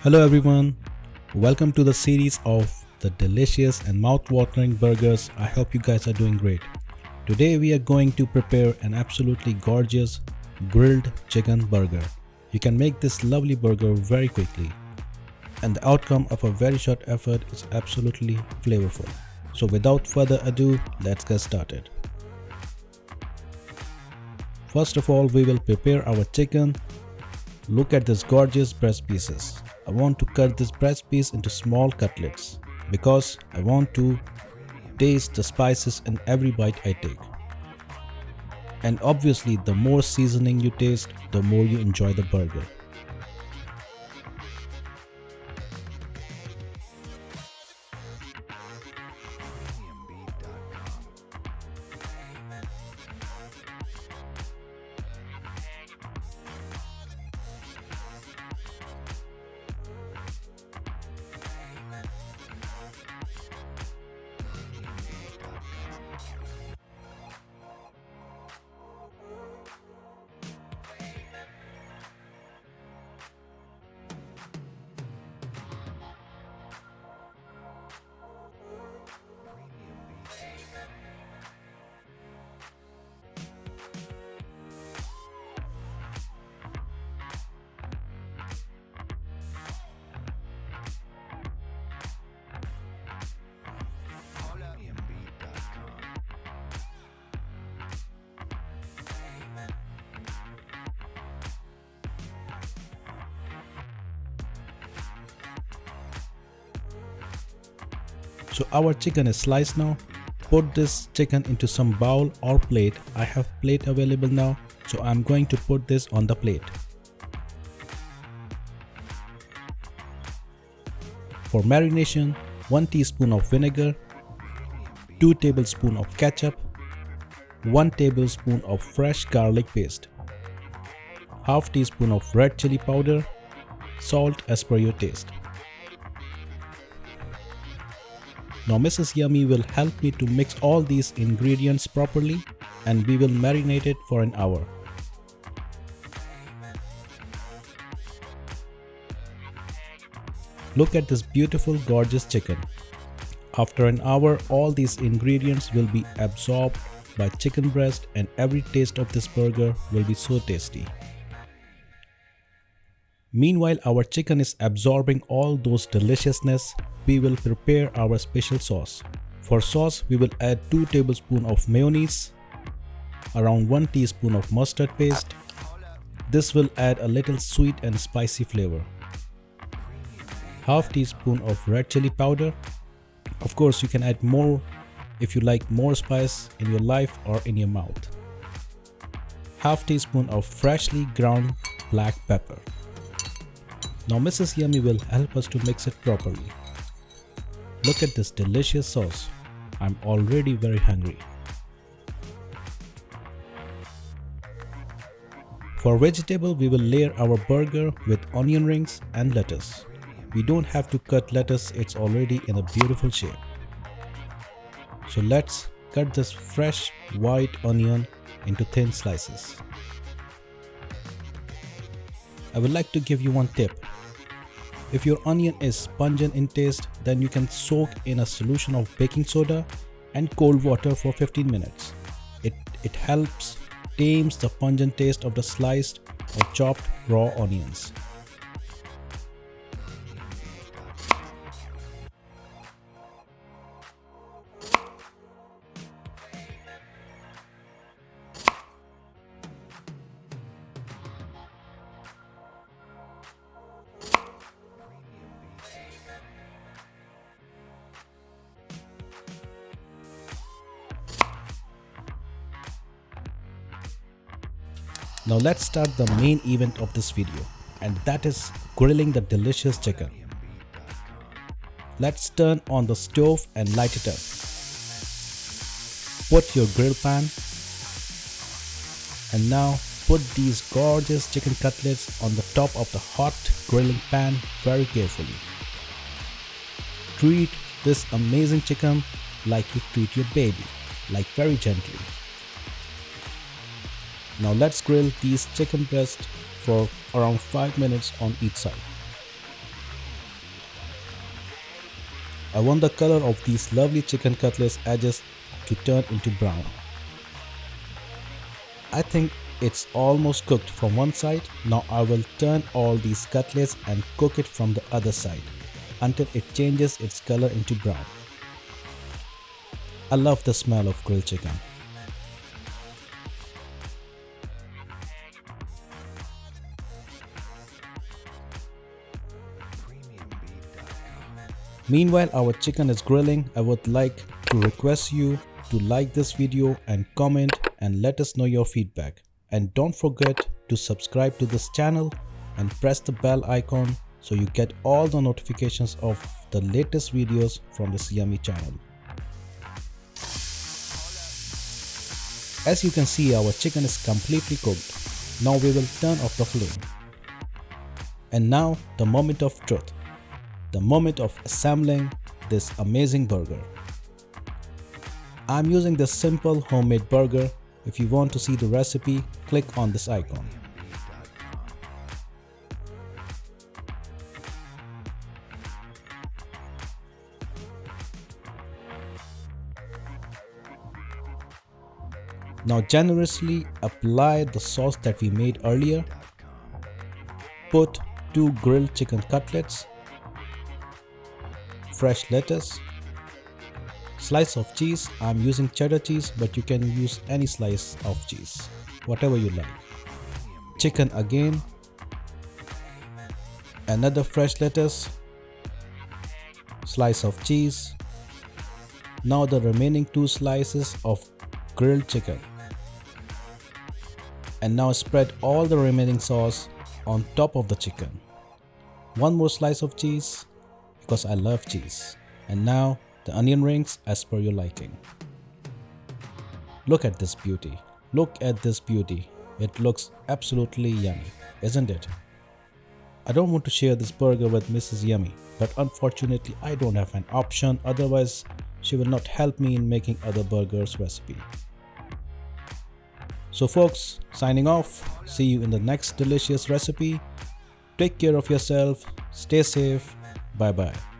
Hello everyone, welcome to the series of the delicious and mouth-watering burgers. I hope you guys are doing great. Today we are going to prepare an absolutely gorgeous grilled chicken burger. You can make this lovely burger very quickly and the outcome of a very short effort is absolutely flavorful. So without further ado, let's get started. First of all, we will prepare our chicken. Look at this gorgeous breast pieces. I want to cut this breast piece into small cutlets because I want to taste the spices in every bite I take. And obviously, the more seasoning you taste, the more you enjoy the burger. So our chicken is sliced now. Put this chicken into some bowl or plate. I have plate available now, so I'm going to put this on the plate. For marination, 1 teaspoon of vinegar, 2 tablespoons of ketchup, 1 tablespoon of fresh garlic paste, half teaspoon of red chili powder, salt as per your taste. Now Mrs. Yummy will help me to mix all these ingredients properly and we will marinate it for an hour. Look at this beautiful gorgeous chicken. After an hour, all these ingredients will be absorbed by chicken breast and every taste of this burger will be so tasty. Meanwhile, our chicken is absorbing all those deliciousness. We will prepare our special sauce. For sauce, we will add 2 tablespoons of mayonnaise, around 1 teaspoon of mustard paste. This will add a little sweet and spicy flavor. Half teaspoon of red chili powder. Of course, you can add more if you like more spice in your life or in your mouth. Half teaspoon of freshly ground black pepper. Now Mrs. Yummy will help us to mix it properly. Look at this delicious sauce. I'm already very hungry. For vegetable, we will layer our burger with onion rings and lettuce. We don't have to cut lettuce, it's already in a beautiful shape. So let's cut this fresh white onion into thin slices. I would like to give you one tip. If your onion is pungent in taste, then you can soak in a solution of baking soda and cold water for 15 minutes. It helps tames the pungent taste of the sliced or chopped raw onions. Now let's start the main event of this video, and that is grilling the delicious chicken. Let's turn on the stove and light it up. Put your grill pan and now put these gorgeous chicken cutlets on the top of the hot grilling pan very carefully. Treat this amazing chicken like you treat your baby, like very gently. Now let's grill these chicken breasts for around 5 minutes on each side. I want the color of these lovely chicken cutlets edges to turn into brown. I think it's almost cooked from one side. Now I will turn all these cutlets and cook it from the other side until it changes its color into brown. I love the smell of grilled chicken. Meanwhile our chicken is grilling, I would like to request you to like this video and comment and let us know your feedback. And don't forget to subscribe to this channel and press the bell icon so you get all the notifications of the latest videos from this yummy channel. As you can see, our chicken is completely cooked. Now we will turn off the flame. And now the moment of truth. The moment of assembling this amazing burger. I'm using this simple homemade burger. If you want to see the recipe, click on this icon. Now generously apply the sauce that we made earlier. Put 2 grilled chicken cutlets, fresh lettuce, slice of cheese. I'm using cheddar cheese, but you can use any slice of cheese, whatever you like. Chicken again, another fresh lettuce, slice of cheese. Now the remaining 2 slices of grilled chicken. And now spread all the remaining sauce on top of the chicken. 1 more slice of cheese because I love cheese. And now the onion rings as per your liking. Look at this beauty. Look at this beauty. It looks absolutely yummy, isn't it? I don't want to share this burger with Mrs. Yummy, but unfortunately I don't have an option, otherwise she will not help me in making other burgers recipe. So folks, signing off. See you in the next delicious recipe. Take care of yourself. Stay safe. Bye bye.